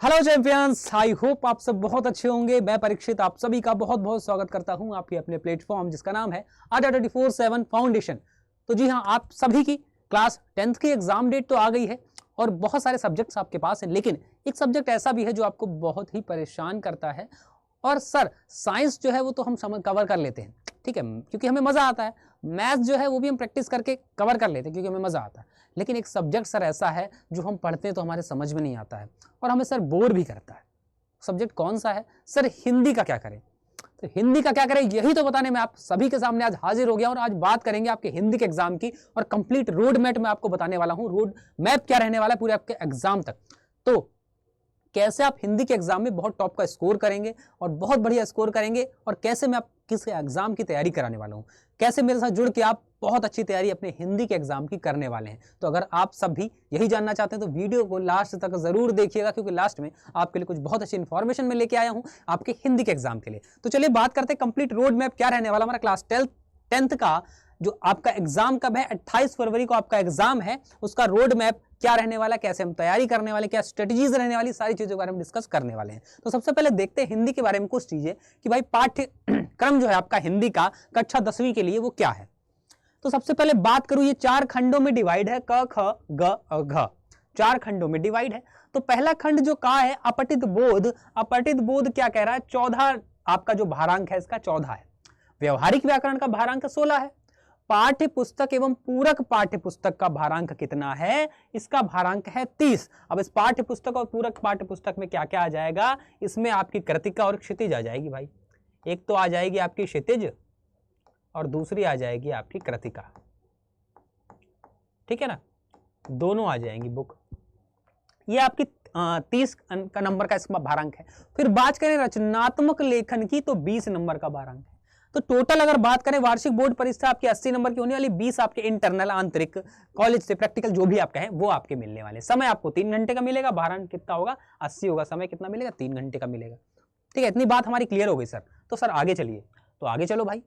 Hello champions, I hope आप सब बहुत अच्छे होंगे। मैं परीक्षित आप सभी का बहुत बहुत स्वागत करता हूं आपके अपने प्लेटफॉर्म जिसका नाम है ATA 24/7 फाउंडेशन। तो जी हां, आप सभी की क्लास 10th की एग्जाम डेट तो आ गई है और बहुत सारे सब्जेक्ट्स आपके पास हैं, लेकिन एक सब्जेक्ट ऐसा भी है जो आपको बहुत ही परेशान करता है। और सर, साइंस जो है वो तो हम समझ कवर कर लेते हैं, ठीक है, क्योंकि हमें मजा आता है। मैथ्स जो है वो भी हम प्रैक्टिस करके कवर कर लेते हैं क्योंकि हमें मजा आता है। लेकिन एक सब्जेक्ट सर ऐसा है जो हम पढ़ते हैं तो हमारे समझ में नहीं आता है और हमें सर बोर भी करता है। सब्जेक्ट कौन सा है सर? हिंदी का क्या करें? तो हिंदी का क्या करें, यही तो बताने में आप सभी के सामने आज हाजिर हो गया और आज बात करेंगे आपके हिंदी के एग्जाम की। और कंप्लीट रोड मैप मैं आपको बताने वाला हूं, रोड मैप क्या रहने वाला है पूरे आपके एग्जाम तक। तो कैसे आप हिंदी के एग्जाम में बहुत टॉप का स्कोर करेंगे और बहुत बढ़िया स्कोर करेंगे, और कैसे मैं आप किस एग्जाम की तैयारी कराने वाला हूं, कैसे मेरे साथ जुड़ के आप बहुत अच्छी तैयारी अपने हिंदी के एग्जाम की करने वाले हैं। तो अगर आप सब भी यही जानना चाहते हैं तो वीडियो को लास्ट तक जरूर देखिएगा, क्योंकि लास्ट में आपके लिए कुछ बहुत अच्छी इंफॉर्मेशन मैं लेके आया हूं आपके हिंदी के एग्जाम के लिए। तो चलिए बात करते हैं कंप्लीट रोड मैप क्या रहने वाला हमारा क्लास 10th का जो आपका एग्जाम कब है, 28 फरवरी को आपका एग्जाम है। उसका रोड मैप क्या रहने वाला, कैसे हम तैयारी करने वाले, क्या स्ट्रेटजीज रहने वाली, सारी चीजों के बारे में डिस्कस करने वाले हैं। तो सबसे पहले देखते हैं हिंदी के बारे में कुछ चीजें कि भाई पाठ्यक्रम जो है आपका हिंदी का कक्षा 10वीं के लिए वो क्या है। तो सबसे पहले बात करूं, ये 4 खंडों में डिवाइड है, क ख ग घ, 4 खंडों में डिवाइड है। तो पहला खंड जो का है अपठित बोध। अपठित बोध क्या कह रहा है? 14 आपका जो भारांक है इसका 14 है। व्यवहारिक व्याकरण का भारांक 16 है। पाठ्य पुस्तक एवं पूरक पाठ्य पुस्तक का भारांक कितना है? इसका भारांक है 30। अब इस पाठ्य पुस्तक और पूरक पाठ्य पुस्तक में क्या क्या आ जाएगा? इसमें आपकी कृतिका और क्षितिज आ जाएगी भाई। एक तो आ जाएगी आपकी क्षितिज और दूसरी आ जाएगी आपकी कृतिका, ठीक है ना, दोनों आ जाएंगी बुक। ये आपकी 30 का नंबर का इसका भारांक है। फिर बात करें रचनात्मक लेखन की तो 20 नंबर का भारांक है। तो टोटल अगर बात करें वार्षिक बोर्ड परीक्षा आपकी 80 नंबर की होने वाली, 20 आपके इंटरनल आंतरिक कॉलेज से प्रैक्टिकल जो भी आपका है वो आपके मिलने वाले। समय आपको 3 घंटे का मिलेगा, भारांक कितना होगा? 80 होगा। समय कितना मिलेगा? 3 घंटे का मिलेगा। ठीक है, इतनी बात हमारी क्लियर हो गई सर। तो सर आगे चलिए, तो आगे चलो भाई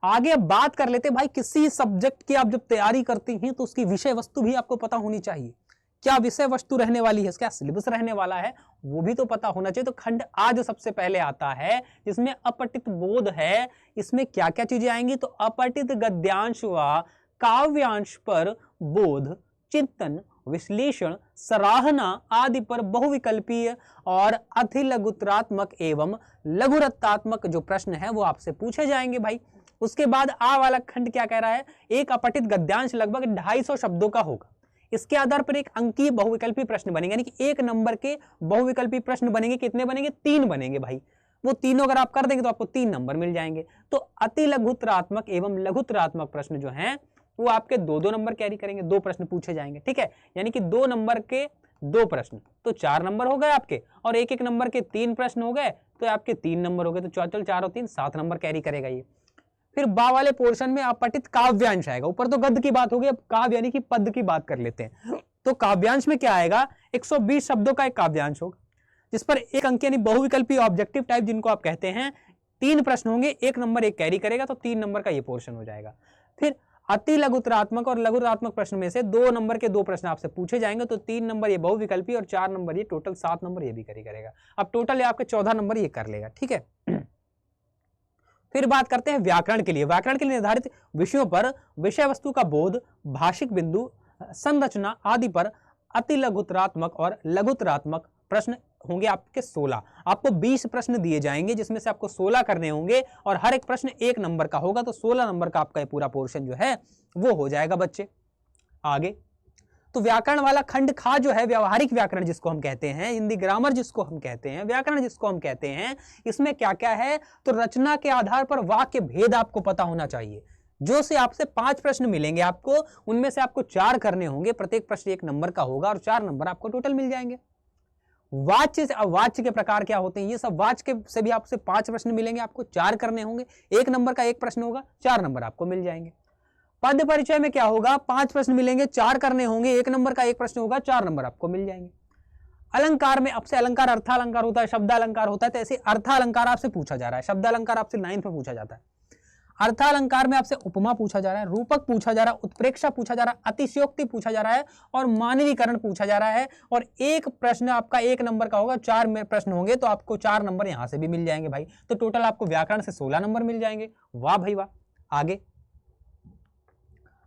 आगे अब बात कर लेते भाई, किसी सब्जेक्ट की आप जब तैयारी करती हैं तो उसकी विषय वस्तु भी आपको पता होनी चाहिए। क्या विषय वस्तु रहने वाली है, क्या सिलेबस रहने वाला है, वो भी तो पता होना चाहिए। तो खंड आज सबसे पहले आता है जिसमें अपठित बोध है। इसमें क्या क्या चीजें आएंगी? तो अपठित गद्यांश व काव्यांश पर बोध, चिंतन, विश्लेषण, सराहना आदि पर बहुविकल्पीय और अतिलघुत्रात्मक एवं लघुरत्तात्मक जो प्रश्न है वो आपसे पूछे जाएंगे भाई। उसके बाद आ वाला खंड क्या कह रहा है? एक अपठित गद्यांश लगभग 250 शब्दों का होगा। इसके आधार पर एक अंकीय बहुविकल्पी प्रश्न बनेंगे, यानी कि 1 नंबर के बहुविकल्पी प्रश्न बनेंगे। कितने बनेंगे? 3 बनेंगे भाई। वो तीनों अगर आप कर देंगे तो आपको 3 नंबर मिल जाएंगे। तो अति लघुत्रात्मक एवं लघुत्रात्मक प्रश्न जो हैं वो आपके 2-2 नंबर कैरी करेंगे, 2 प्रश्न पूछे जाएंगे, ठीक है। यानी कि 2 नंबर के 2 प्रश्न तो 4 नंबर हो गए आपके, और 1-1 नंबर के 3 प्रश्न हो गए तो आपके 3 नंबर हो गए। तो 4 और 3 7 नंबर कैरी करेगा ये। फिर बा वाले पोर्शन में अपठित काव्यांश आएगा। ऊपर तो गद्य की बात होगी, अब काव्य यानी कि पद की बात कर लेते हैं। तो काव्यांश में क्या आएगा? 120 शब्दों का एक काव्यांश होगा जिस पर 1 अंक यानी बहुविकल्पी ऑब्जेक्टिव टाइप जिनको आप कहते हैं, 3 प्रश्न होंगे, 1 नंबर एक कैरी करेगा तो 3 नंबर का ये पोर्शन हो जाएगा। फिर अति लघुत्रात्मक और लघुरात्मक प्रश्न में से 2 नंबर के 2 प्रश्न आपसे पूछे जाएंगे, तो 3 नंबर ये बहुविकल्पी और 4 नंबर ये, टोटल 7 नंबर ये भी कैरी करेगा। अब टोटल आपके 14 नंबर ये कर लेगा, ठीक है। फिर बात करते हैं व्याकरण के लिए। व्याकरण के लिए निर्धारित विषयों पर विषय वस्तु का बोध, भाषिक बिंदु, संरचना आदि पर अति लघुत्रात्मक और लघुत्रात्मक प्रश्न होंगे आपके 16। आपको 20 प्रश्न दिए जाएंगे जिसमें से आपको 16 करने होंगे और हर एक प्रश्न 1 नंबर का होगा। तो 16 नंबर का आपका ये पूरा पोर्शन जो है वो हो जाएगा बच्चे। आगे तो व्याकरण वाला खंड खा जो है, व्यवहारिक व्याकरण जिसको हम कहते हैं, हिंदी ग्रामर जिसको हम कहते हैं, व्याकरण जिसको हम कहते हैं, इसमें क्या क्या है? तो रचना के आधार पर वाक्य भेद आपको पता होना चाहिए। जो से आपसे 5 प्रश्न मिलेंगे आपको, उनमें से आपको 4 करने होंगे, प्रत्येक प्रश्न 1 नंबर का होगा और 4 नंबर आपको टोटल मिल जाएंगे। वाच्य से, वाच्य के प्रकार क्या होते हैं ये सब, वाच्य से भी आपसे 5 प्रश्न मिलेंगे, आपको 4 करने होंगे, 1 नंबर का 1 प्रश्न होगा, 4 नंबर आपको मिल जाएंगे। पद परिचय में क्या होगा? 5 प्रश्न मिलेंगे, 4 करने होंगे, 1 नंबर का 1 प्रश्न होगा, 4 नंबर आपको मिल जाएंगे। अलंकार में आपसे अलंकार अर्थालंकार होता है, शब्दालंकार होता है, तो ऐसे अर्थालंकार आपसे पूछा जा रहा है, शब्दालंकार आपसे 9th में पूछा जाता है। अर्थालंकार में आपसे उपमा पूछा जा रहा है, रूपक पूछा जा रहा है, उत्प्रेक्षा पूछा जा रहा है, अतिशयोक्ति पूछा जा रहा है और मानवीकरण पूछा जा रहा है। और एक प्रश्न आपका 1 नंबर का होगा, 4 प्रश्न होंगे तो आपको 4 नंबर यहां से भी मिल जाएंगे भाई। तो टोटल आपको व्याकरण से 16 नंबर मिल जाएंगे। वाह भाई वाह। आगे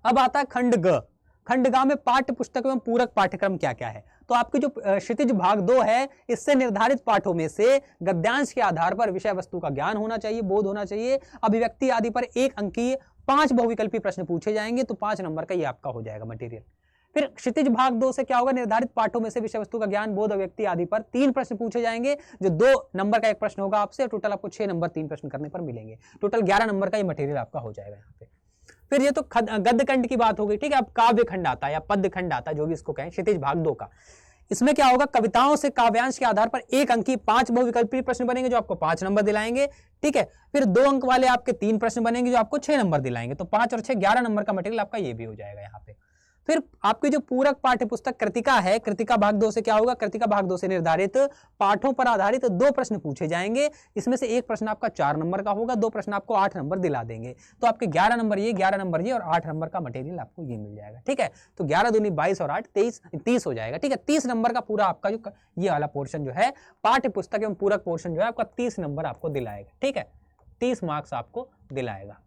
अब आता है खंड ग। खंड ग में पाठ्य पुस्तक एवं पूरक पाठ्यक्रम क्या क्या है। तो आपकी जो क्षितिज भाग 2 है, इससे निर्धारित पाठों में से गद्यांश के आधार पर विषय वस्तु का ज्ञान होना चाहिए, बोध होना चाहिए, अभिव्यक्ति आदि पर 1 अंकीय 5 बहुविकल्पी प्रश्न पूछे जाएंगे, तो 5 नंबर का ये आपका हो जाएगा मटेरियल। फिर क्षितिज भाग 2 से क्या होगा, निर्धारित पाठों में से विषय वस्तु का ज्ञान, बोध, अभिव्यक्ति आदि पर 3 प्रश्न पूछे जाएंगे, जो 2 नंबर का 1 प्रश्न होगा आपसे। टोटल आपको 6 नंबर 3 प्रश्न करने पर मिलेंगे। टोटल 11 नंबर का ये मटेरियल आपका हो जाएगा यहाँ पे। फिर ये तो गद्य खंड की बात हो गई, ठीक है। अब काव्य खंड आता है या पद्य खंड आता है, जो भी इसको कहें, क्षितिज भाग 2 का। इसमें क्या होगा, कविताओं से काव्यांश के आधार पर 1 अंक की 5 बहुविकल्पी प्रश्न बनेंगे, जो आपको 5 नंबर दिलाएंगे, ठीक है। फिर 2 अंक वाले आपके 3 प्रश्न बनेंगे, जो आपको 6 नंबर दिलाएंगे। तो 5 और 6 11 नंबर का मटेरियल आपका ये भी हो जाएगा यहाँ पे। फिर आपकी जो पूरक पाठ्य पुस्तक कृतिका है, कृतिका भाग 2 से क्या होगा, कृतिका भाग 2 से निर्धारित पाठों पर आधारित 2 प्रश्न पूछे जाएंगे। इसमें से 1 प्रश्न आपका 4 नंबर का होगा, 2 प्रश्न आपको 8 नंबर दिला देंगे। तो आपके 11 नंबर ये, 11 नंबर ये और 8 नंबर का मटेरियल आपको ये मिल जाएगा, ठीक है। तो 11 दूनी 22 और 8 30 हो जाएगा, ठीक है। 30 नंबर का पूरा आपका जो ये वाला पोर्शन जो है, पाठ्य पुस्तक एवं पूरक पोर्शन जो है आपका 30 नंबर आपको दिलाएगा, ठीक है। 30 मार्क्स आपको दिलाएगा।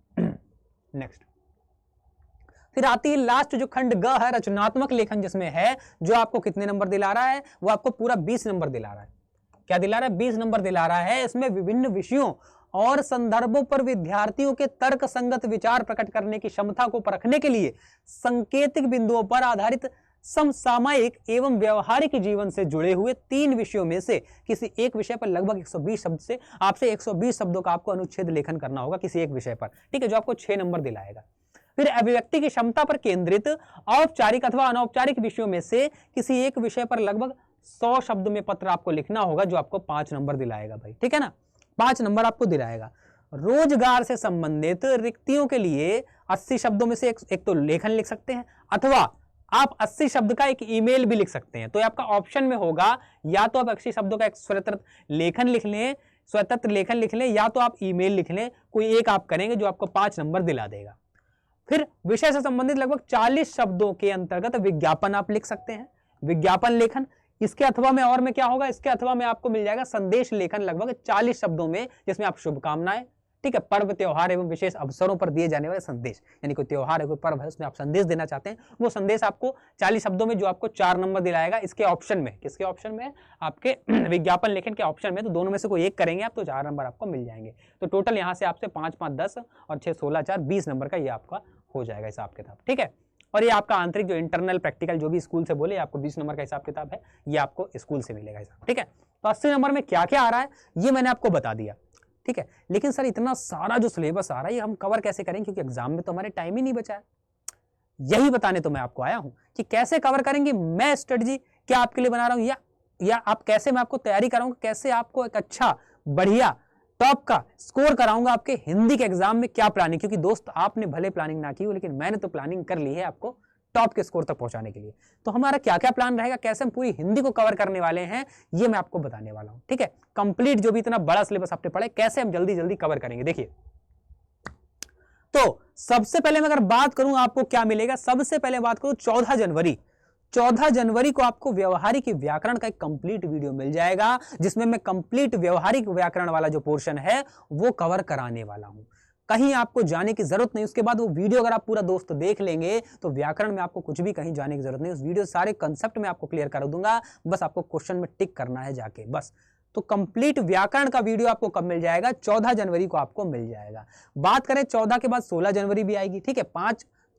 नेक्स्ट फिर आती है लास्ट जो खंड ग है, रचनात्मक लेखन जिसमें है, जो आपको कितने नंबर दिला रहा है, वो आपको पूरा 20 नंबर दिला रहा है। क्या दिला रहा है, 20 नंबर दिला रहा है। इसमें विभिन्न विषयों और संदर्भों पर विद्यार्थियों के तर्क संगत विचार प्रकट करने की क्षमता को परखने के लिए सांकेतिक बिंदुओं पर आधारित समसामयिक एवं व्यवहारिक जीवन से जुड़े हुए 3 विषयों में से किसी एक विषय पर लगभग 120 शब्द से आपसे 120 शब्दों का आपको अनुच्छेद लेखन करना होगा किसी एक विषय पर, ठीक है, जो आपको 6 नंबर दिलाएगा। फिर अभिव्यक्ति की क्षमता पर केंद्रित औपचारिक अथवा अनौपचारिक विषयों में से किसी एक विषय पर लगभग 100 शब्द में पत्र आपको लिखना होगा, जो आपको 5 नंबर दिलाएगा भाई, ठीक है ना। 5 नंबर आपको दिलाएगा। रोजगार से संबंधित रिक्तियों के लिए 80 शब्दों में से एक तो लेखन लिख सकते हैं, अथवा आप 80 शब्द का एक ईमेल भी लिख सकते हैं। तो आपका ऑप्शन में होगा, या तो आप 80 शब्दों का एक स्वतंत्र लेखन लिख लें, या तो आप ईमेल लिख लें। कोई एक आप करेंगे जो आपको 5 नंबर दिला देगा। फिर विषय से संबंधित लगभग 40 शब्दों के अंतर्गत विज्ञापन आप लिख सकते हैं, विज्ञापन लेखन। इसके अथवा में और में क्या होगा, इसके अथवा में आपको मिल जाएगा संदेश लेखन लगभग 40 शब्दों में, जिसमें आप शुभकामनाएं, ठीक है, पर्व त्योहार एवं विशेष अवसरों पर दिए जाने वाले संदेश, यानी कोई त्योहार है, कोई पर्व है, उसमें आप संदेश देना चाहते हैं, वो संदेश आपको 40 शब्दों में, जो आपको 4 नंबर दिलाएगा। इसके ऑप्शन में, किसके ऑप्शन में, आपके विज्ञापन लेखन के ऑप्शन में। तो दोनों में से कोई एक करेंगे आप, तो 4 नंबर आपको मिल जाएंगे। तो टोटल यहाँ से आपसे 5 5 10 और 6 16 4 20 नंबर का ये आपका हो जाएगा हिसाब किताब, ठीक है। और ये आपका आंतरिक जो इंटरनल प्रैक्टिकल जो भी स्कूल से बोले, आपको 20 नंबर का हिसाब किताब है, ये आपको स्कूल से मिलेगा हिसाब, ठीक है। तो 80 नंबर में क्या क्या आ रहा है ये मैंने आपको बता दिया, ठीक है। लेकिन सर इतना सारा जो सिलेबस आ रहा है ये हम कवर कैसे करें, क्योंकि एग्जाम में तो हमारे टाइम ही नहीं बचा है। यही बताने तो मैं आपको आया हूं कि कैसे कवर करेंगे। मैं स्ट्रेटजी क्या आपके लिए बना रहा हूं, या आप कैसे, मैं आपको तैयारी कराऊंगा, कैसे आपको एक अच्छा बढ़िया टॉप का स्कोर कराऊंगा आपके हिंदी के एग्जाम में। क्या प्लानिंग, क्योंकि दोस्त आपने भले प्लानिंग ना की हो, लेकिन मैंने तो प्लानिंग कर ली है आपको टॉप के स्कोर तक पहुंचाने के लिए। तो हमारा क्या क्या प्लान रहेगा, कैसे हम पूरी हिंदी को कवर करने वाले हैं, ये मैं आपको बताने वाला हूं, ठीक है। कंप्लीट जो भी इतना बड़ा सिलेबस आपने पढ़ा है, कैसे हम जल्दी जल्दी कवर करेंगे। देखिए, तो सबसे पहले मैं अगर बात करूं आपको क्या मिलेगा, सबसे पहले बात करूं 14 जनवरी को आपको व्यवहारिक व्याकरण का एक कंप्लीट वीडियो मिल जाएगा, जिसमें मैं कंप्लीट व्यवहारिक व्याकरण वाला जो पोर्शन है वो कवर कराने वाला हूं। कहीं आपको जाने की जरूरत नहीं। उसके बाद वो वीडियो अगर आप पूरा दोस्त देख लेंगे तो व्याकरण में आपको कुछ भी कहीं जाने की जरूरत नहीं। उस वीडियो सारे कंसेप्ट में आपको क्लियर कर दूंगा, बस आपको क्वेश्चन में टिक करना है जाके, बस। तो कंप्लीट व्याकरण का वीडियो आपको कब मिल जाएगा, 14 जनवरी को आपको मिल जाएगा। बात करें 14 के बाद 16 जनवरी भी आएगी, ठीक है।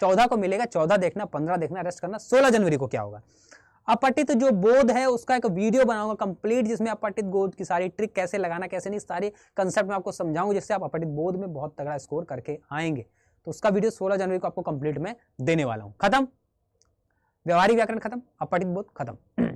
14 को मिलेगा, 14 देखना, 15 देखना, रेस्ट करना। 16 जनवरी को क्या होगा, अपठित जो बोध है उसका एक वीडियो बनाऊंगा कंप्लीट, जिसमें अपठित बोध की सारी ट्रिक कैसे लगाना कैसे नहीं, सारे कंसेप्ट में आपको समझाऊंगा, जिससे आप अपठित बोध में बहुत तगड़ा स्कोर करके आएंगे। तो उसका वीडियो 16 जनवरी को आपको कंप्लीट में देने वाला हूं। खत्म, व्यवहारिक व्याकरण खत्म, अपठित बोध खत्म।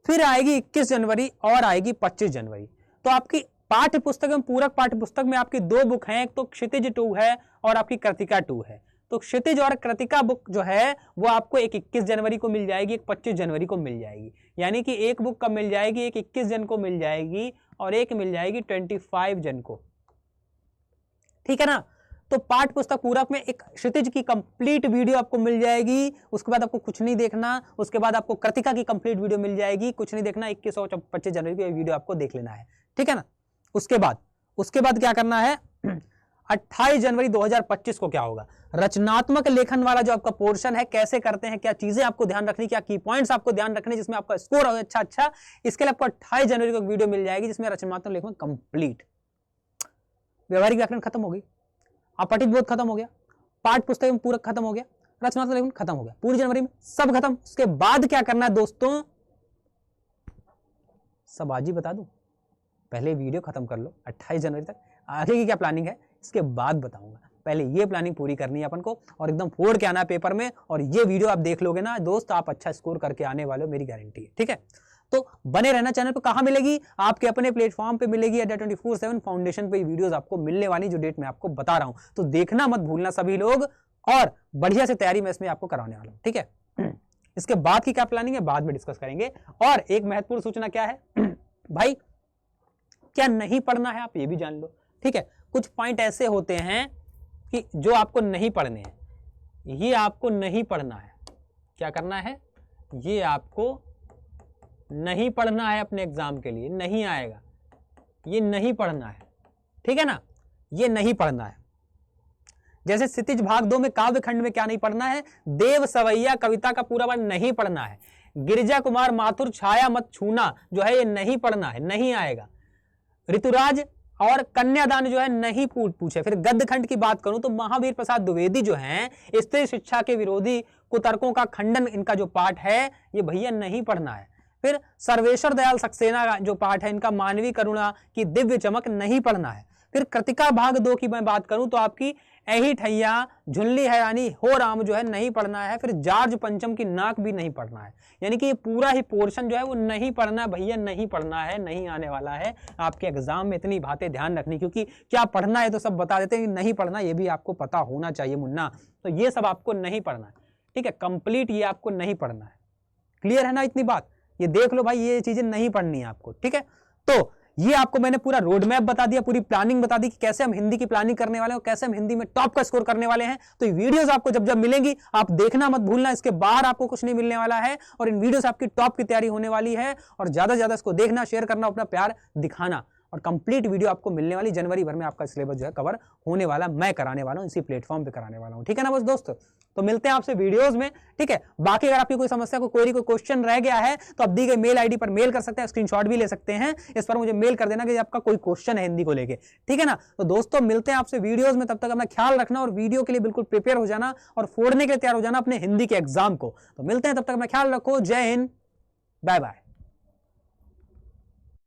फिर आएगी 21 जनवरी और आएगी 25 जनवरी। तो आपकी पाठ्य पुस्तक में, पूरक पाठ्य पुस्तक में आपकी 2 बुक हैं, एक तो क्षितिज 2 है और आपकी कृतिका 2 है। तो क्षितिज और कृतिका बुक जो है वो आपको एक 21 जनवरी को मिल जाएगी, एक 25 जनवरी को मिल जाएगी। यानी कि एक बुक कब मिल जाएगी, एक 21 जन को मिल जाएगी और एक मिल जाएगी 25 जन को, ठीक है ना। तो पाठ पुस्तक पूरक में एक क्षितिज की कंप्लीट वीडियो आपको मिल जाएगी, उसके बाद आपको कुछ नहीं देखना, उसके बाद आपको कृतिका की कंप्लीट वीडियो मिल जाएगी, कुछ नहीं देखना, 21 और 25 जनवरी की वीडियो आपको देख लेना है, ठीक है ना। उसके बाद क्या करना है, 28 जनवरी 2025 को क्या होगा, रचनात्मक लेखन वाला जो आपका पोर्शन है, कैसे करते हैं, क्या चीजें आपको ध्यान रखनी, क्या की पॉइंट्स आपको ध्यान रखने जिसमें आपका स्कोर हो अच्छा, इसके लिए आपको 28 जनवरी को वीडियो मिल जाएगी जिसमें रचनात्मक लेखन कंप्लीट। व्यवहारिक व्याकरण खत्म हो गई, अपठित बोध खत्म हो गया, पाठ पुस्तक में पूरक खत्म हो गया, रचनात्मक लेखन खत्म हो गया, पूरी जनवरी में सब खत्म। उसके बाद क्या करना है दोस्तों, सब आज ही बता दूं, पहले वीडियो खत्म कर लो 28 जनवरी तक, आगे की क्या प्लानिंग है इसके बाद बताऊंगा। पहले ये प्लानिंग पूरी करनी है अपन को और एकदम फोड़ के आना है पेपर में, और ये वीडियो आप देख लोगे ना दोस्त, आप अच्छा स्कोर करके आने वाले हो, मेरी गारंटी है, ठीक है। तो बने रहना चैनल पे। कहां मिलेगी, आपके अपने प्लेटफॉर्म पे मिलेगी, अड्डा 24/7 फाउंडेशन पे वीडियोस आपको मिलने वाली, जो डेट मैं आपको बता रहा हूं, तो देखना मत भूलना सभी लोग, और बढ़िया से तैयारी मैं इसमें आपको कराने वाला हूं, ठीक है। इसके बाद की क्या प्लानिंग है बाद में डिस्कस करेंगे। और एक महत्वपूर्ण सूचना क्या है भाई, क्या नहीं पढ़ना है आप ये भी जान लो, ठीक है। कुछ पॉइंट ऐसे होते हैं कि जो आपको नहीं पढ़ने हैं, ये आपको नहीं पढ़ना है, क्या करना है, ये आपको नहीं पढ़ना है, अपने एग्जाम के लिए नहीं आएगा, ये नहीं पढ़ना है, ठीक है ना, ये नहीं पढ़ना है। जैसे क्षितिज भाग 2 में काव्य खंड में क्या नहीं पढ़ना है, देव सवैया कविता का पूरा वर्ग नहीं पढ़ना है, गिरिजा कुमार माथुर छाया मत छूना जो है ये नहीं पढ़ना है, नहीं आएगा। ऋतुराज और कन्यादान जो है नहीं पूछे। फिर गद्य खंड की बात करूं तो महावीर प्रसाद द्विवेदी जो हैं, स्त्री शिक्षा के विरोधी कुतर्कों का खंडन, इनका जो पाठ है ये भैया नहीं पढ़ना है। फिर सर्वेश्वर दयाल सक्सेना का जो पाठ है, इनका मानवीय करुणा की दिव्य चमक नहीं पढ़ना है। फिर कृतिका भाग 2 की मैं बात करूं तो आपकी एही ठैया झुल्ली है यानी हो राम जो है नहीं पढ़ना है। फिर जार्ज पंचम की नाक भी नहीं पढ़ना है, यानी कि ये पूरा ही पोर्शन जो है वो नहीं पढ़ना भैया, नहीं पढ़ना है, नहीं आने वाला है आपके एग्जाम में। इतनी बातें ध्यान रखनी, क्योंकि क्या पढ़ना है तो सब बता देते हैं, नहीं पढ़ना ये भी आपको पता होना चाहिए मुन्ना, तो ये सब आपको नहीं पढ़ना है, ठीक है, कंप्लीट ये आपको नहीं पढ़ना है। क्लियर है ना इतनी बात, ये देख लो भाई, ये चीजें नहीं पढ़नी है आपको, ठीक है। तो ये आपको मैंने पूरा रोड मैप बता दिया, पूरी प्लानिंग बता दी कि कैसे हम हिंदी की प्लानिंग करने वाले हैं और कैसे हम हिंदी में टॉप का स्कोर करने वाले हैं। तो ये वीडियोस आपको जब जब मिलेंगी आप देखना मत भूलना, इसके बाहर आपको कुछ नहीं मिलने वाला है, और इन वीडियो से आपकी टॉप की तैयारी होने वाली है। और ज्यादा से ज्यादा इसको देखना, शेयर करना, अपना प्यार दिखाना, और कंप्लीट वीडियो आपको मिलने वाली। जनवरी भर में आपका सिलेबस जो है कवर होने वाला, मैं कराने वाला हूं, इसी प्लेटफॉर्म पे कराने वाला हूं, ठीक है ना बस दोस्त। तो मिलते हैं आपसे वीडियोस में, ठीक है। बाकी अगर आपकी कोई समस्या, कोई क्वेरी, कोई क्वेश्चन रह गया है तो आप दी गई मेल आईडी पर मेल कर सकते हैं, स्क्रीनशॉट भी ले सकते हैं, इस पर मुझे मेल कर देना कि आपका कोई क्वेश्चन है हिंदी को लेके, ठीक है ना। तो दोस्तों मिलते हैं आपसे वीडियोस में, तब तक अपना ख्याल रखना और वीडियो के लिए बिल्कुल प्रिपेयर हो जाना और फोड़ने के लिए तैयार हो जाना अपने हिंदी के एग्जाम को। तो मिलते हैं, तब तक अपना ख्याल रखो, जय हिंद, बाय बाय।